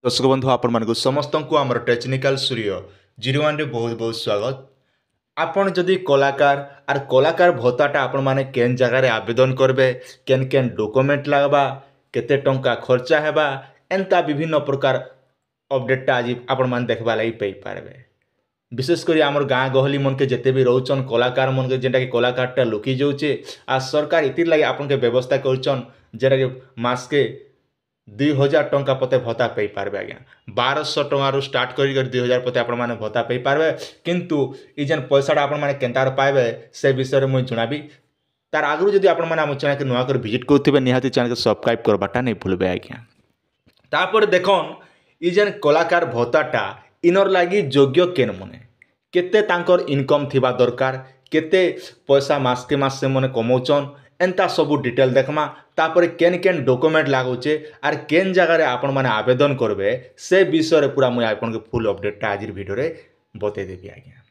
दर्शक बंधु आपण समस्त को आमर टेक्निकल सूर्य 01 रे बहुत बहुत स्वागत। आपण जदि कलाकार आर कलाकार भत्ताटा आपण माने केन जगह रे आवेदन करबे, केन केन डॉक्यूमेंट लागबा, केते टंका खर्चा हेबा, एंता विभिन्न प्रकार अपडेटटा आज आपण माने देखबा लागि पई पारबे। विशेषकर आमर गाँ गहली मन के जिते भी रोचन कलाकार मन के जेनटा कि कलाकारटा लुकी जाऊे आ सरकार इतिर लगी आपन के व्यवस्था करछन जेटा कि मास के 2000 टंका पते भत्ता पाई पारबे। आज्ञा 1200 टंका स्टार्ट कर 2000 पते आपण माने भत्ता पाई पारबे। किंतु ई जेन पैसाटा आपण माने केंतार पाइबे से विषय में मुझे जुनाबी। तार आगु जदि आपण माने आम चैनल के नुआ कर विजिट करथिबे निहाती चैनल के सब्सक्राइब करबाटा नहीं भूलबे। आज्ञा तापर देखन ई जेन कलाकार भत्ताटा इनर लागी योग्य केन मने केते तांकर इनकम थिबा दरकार, केते पैसा मास के मास से मने कमौचन एंता सबू डिटेल देखमा। तापर केन केन डॉक्यूमेंट लागुचे आर केन जगह रे आपण माने आवेदन करबे से विषय रे पूरा मुझे आपन के फुल अपडेटटा आज वीडियो रे बते देबी। आज्ञा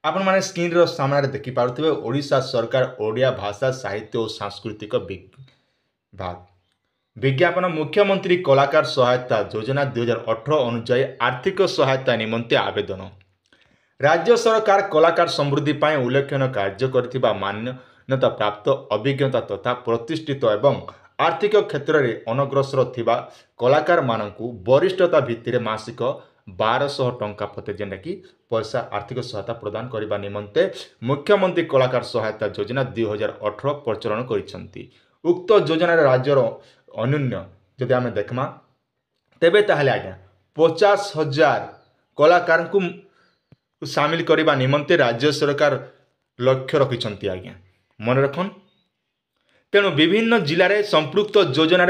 आपण माने स्क्रीन रो सामने देखि पारुथिबे ओडिशा सरकार ओडिया भाषा साहित्य और सांस्कृतिक विभाग विज्ञापन मुख्यमंत्री कलाकार सहायता योजना 2018 अनुसार आर्थिक सहायता निमंते आवेदन। राज्य सरकार कलाकार समृद्धि पाए उल्लेखनीय कार्य करथिबा मान्यता प्राप्त अभिज्ञता तथा प्रतिष्ठित एवं आर्थिक क्षेत्र में अनग्रसर थिबा कलाकार मानकु वरिष्ठता भित्तिरे मासिक 1200 टंका पते जेनटा कि पैसा आर्थिक सहायता प्रदान करने निमंते मुख्यमंत्री कलाकार सहायता योजना 2018 प्रचलन करिसंती। उक्त योजना राज्यर अन्यून्य जदि आम देखमा तेबे ताहले आज्ञा 50,000 कलाकार को सामिल करने निमंते राज्य सरकार लक्ष्य रखिंट। आज्ञा मन रखन तेणु विभिन्न जिले में संपृक्त योजन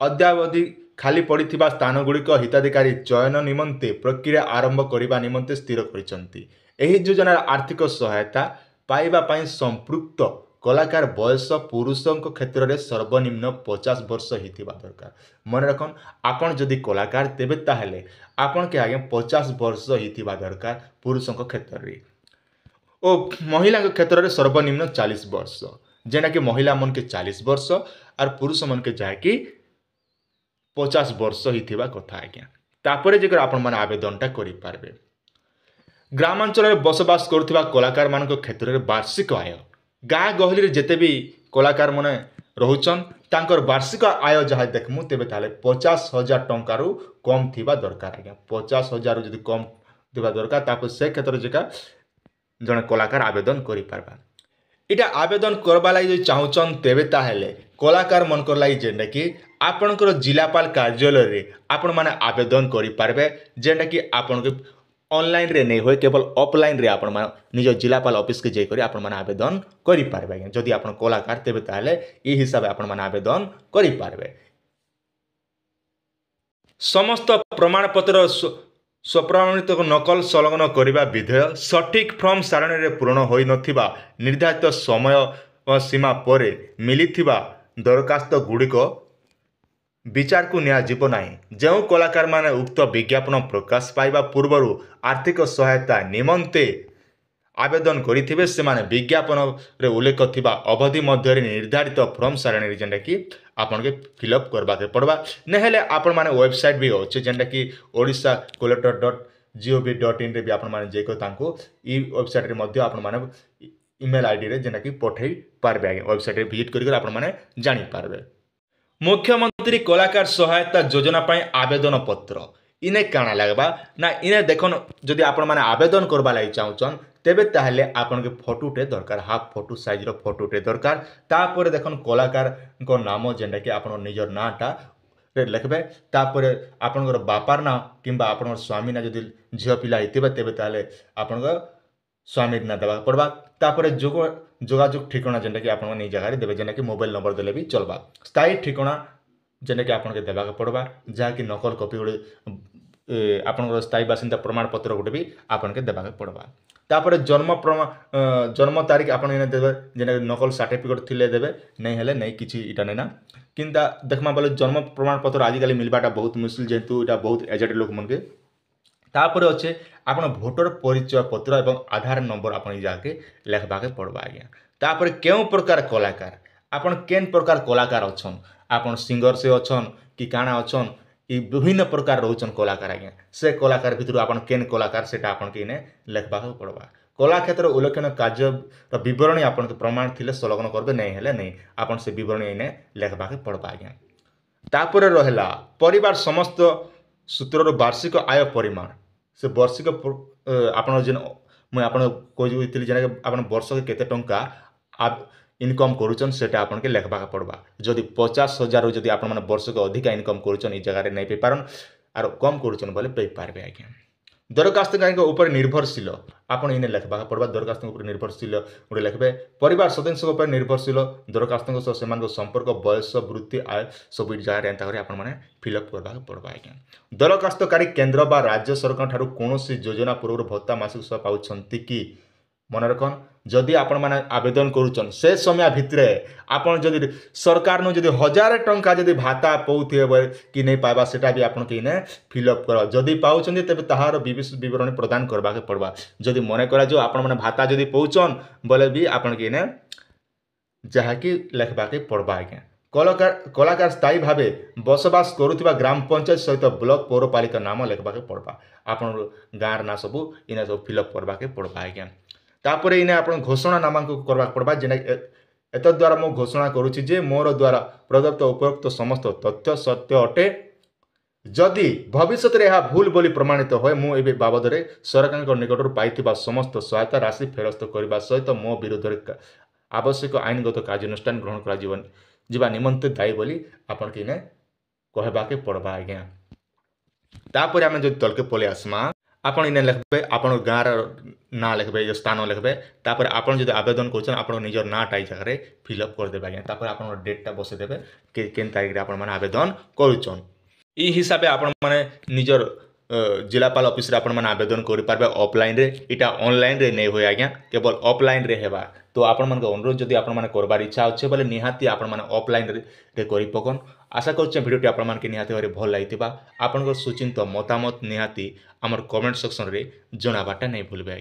अद्यावधि खाली पड़ी स्थान गुड़िक हिताधिकारी चयन निमंते प्रक्रिया आरंभ करने निमंते स्थिर करिसंती। एही योजनार आर्थिक सहायता पाइबा पई संपृक्त कलाकार बयस पुरुषों क्षेत्र में सर्वनिम्न 50 वर्ष होता दरकार। मन रखन आपन जदि कलाकार तेबे ताहले आपन के आगे 50 वर्ष होता दरकार पुरुषों क्षेत्र में और महिला क्षेत्र में सर्वनिम्न 40 वर्ष जेना कि महिला मन के 40 वर्ष और पुरुष मन के जाकि 50 वर्ष होता कथा। आज्ञा तापर जे आपण माने आवेदनटा करि पारबे। ग्रामांचल में बसवास करुवा कलाकार मान क्षेत्र में वार्षिक आय गाँ गहली जिते भी कलाकार मैंने रोचन तांकर वार्षिक आय जहाँ देखमु तेबे ताले 50,000 टंका कम थिबा दरकार। आज्ञा 50,000 जदि कम थिबा दरकार तापर से क्षेत्र जेका जने कलाकार आवेदन करि पारबा। इटा आवेदन करबा लागि चाहूचन तेबे ताहेले कलाकार मनकर लागि जेंटा कि आपनकर जिलापाल कार्यालय रे आपण माने आवेदन करि पारबे जेंटा कि आपन के ऑनलाइन रे नहीं होय केवल ऑफलाइन रे आपण माने निज जिलापाल ऑफिस के जाई करी आपण माने आवेदन करि पारबे। जदि आपण कलाकार तेबे ताहेले ई हिसाब आपण माने आवेदन करि पारबे। समस्त प्रमाण पत्र स्वप्रमाणित नकल संलग्न करने विधेय सठिक फर्म सारणी रे पूर्ण होई नथिबा निर्धारित समय सीमा पर मिलिथिबा दरखास्त गुड़िक विचार को नियाजिब नाही। जो कलाकार माने उक्त विज्ञापन प्रकाश पाइबा पूर्व आर्थिक सहायता निमंते आवेदन करिथिबे से माने विज्ञापन रे उल्लेख थिबा अवधि मध्य निर्धारित फर्म सारणी जेंटा कि आपन के फिलअप करबा के पड़बा। नहेले आपन माने वेबसाइट भी अच्छे जेंटा कि odisha.collector.gov.in रे भी आपन माने जेको तांको ई वेबसाइट रे मध्य आपन माने ईमेल आईडी रे जेंटा कि पठेई पारबे। आगे वेबसाइट रे विजिट करिक आपन माने जानि पारबे। मुख्यमंत्री कलाकार सहायता योजना पाई आवेदन पत्र इने काना लगबा ना इने देखन जदि आपन माने आवेदन करबा लागि चाहूचन तेबे ताहले आपन के फोटोटे दरकार हाफ फोटो साइज रो फोटोटे दरकार। तापर देखन कलाकार को नाम जेंटा कि आपन निजर नाटा रे लिखबे। तापर आपन बापार ना किंबा आपन स्वामी ना जदि झियो पिला हितिबे तेबे ताहले आपन स्वामी ना देबा पड़बा। तापर जोगाजोग ठिकाना जेंटा कि आपन नि जगह रे देबे जेंटा कि मोबाइल नंबर देले भी चलबा। स्थायी ठिकाना जेंटा कि आपन के देबा पड़बा जहा कि नकल कॉपी गोटे आपन स्थायी बासिंदा प्रमाण पत्र गोटे भी आपन के देबा पड़बा। तापर जन्म तारीख आपन इने देबे जेना नकल सर्टिफिकेट थिले देबे नहीं हेले नहीं किछि इटा नेना किंता देखमा बोले जन्म प्रमाण पत्र आजिकल मिलबाटा बहुत मुश्किल जेहेतु इटा बहुत एजेड लोक मन के। तापर अच्छे आपन भोटर परिचय पत्र एवं आधार नंबर आपन जाके लिखबा के पड़बा। आज्ञा तापर केउ प्रकार कलाकार आपन केन प्रकार कलाकार अछन आपन सिंगर से अछन कि काना अछन इ विभिन्न प्रकार रोचन कलाकार आज्ञा से कलाकार भितर आपन केन कलाकार सेटा आपन के इने लेखबा पड़वा कला क्षेत्र उल्लेखनीय कार्य बरणी आपन के प्रमाण थिले संलग्न करबे नहीं हेले नहीं आपन से बरणी इने लेखबा पड़वा आज्ञा तापर रहला परिवार समस्त सूत्र वार्षिक आय परिमाण से वार्षिक आपन जेन मुझे आपन कही जेना आपन वर्ष के केते टंका आप इनकम करूचन सेटा आपन के लेखबा पड़वा जदि 50,000 जदि आपन माने वर्ष के अधिक इनकम करूचन इ जगह रे नहीं पे पारन आर कम करूचन बोले पे पारबे आज्ञा दरखास्त ऊपर निर्भरशील आपन इने लेखबा पड़वा दरखास्त ऊपर निर्भरशील गोटे लेखबे परिवार सदस्य ऊपर निर्भरशील दरखास्त से संपर्क बयस वृत्ति आय सब जगह एंता आपन माने फिलअप करबा पड़वा आज्ञा दरखास्तकारी केंद्र बा राज्य सरकार ठारू कोनोसी योजना पूर्व भत्ता मासिक सह पाउछंती कि मन रखन जदि आपण माने आवेदन करूचन से समय भितरे आपण जदि सरकार नो जदि 1000 टंका जदि भाता पौथिबे कि नहीं पाइबा सेटा भी आपण के इने फिलअप कर जदि पाउछंती तबे ताहार विवरण प्रदान करबा के पड़वा जदि मने करा जो आपण माने भाता जदि पौचन बोले भी आपण के इने जहा कि लेखबा के पड़वा आज्ञा कलाकार स्थायी भाव बसवास करुवा ग्राम पंचायत सहित ब्लॉक पौरपालिका नाम लेखबा के पड़वा आपण गाँव ना सब इने सब फिलअप करबा के पड़वा आज्ञा तापर इने आपन घोषणा नामांकन करबा पड़वा जेना एत द्वारा मो घोषणा करूची जे मोर द्वारा प्रदत्त उपरोक्त समस्त तथ्य सत्य अटे जदि भविष्य में यह भूल बोली प्रमाणित होए मु एबे बाबद रे सरकार निकटर पाइथिबा समस्त सहायता राशि फेरस्त करबा सहित मो विरुद्ध आवश्यक आईनगत कार्यानुष्ठान ग्रहण करा जीवा निमंते दायी बोली आपन के इने कहबा के पड़वा आज्ञा तापर आमे जो तलके पले आसमा आपन इने लिखबे आपन गाँर ना लिखबे स्थान लिखबे तापर आपन जदि आवेदन करछन आपन निजर ना टाई जगह रे फिलअप कर देबे आज्ञा तापर आपन डेटटा बसे देबे के केन तारीख रे आपन माने आवेदन करूछन ई हिसाबे आपन माने निजर जिलापाल ऑफिस रे आपन माने आवेदन करि पारबे ऑफलाइन रे इटा ऑनलाइन रे नै होय आज्ञा केवल ऑफलाइन रे हेबा तो आपण मन अनुरोध जदि आपण माने करबार इच्छा अच्छे बोले निहाती आपण माने ऑफलाइन रे करि पकन आशा करछे वीडियोटी आपण मान के निहाती भारे भल लागितिबा आपण सुचिंत मतामत निहाती हमर कमेंट सेक्शन रे जणाबाटा नै भूलबे।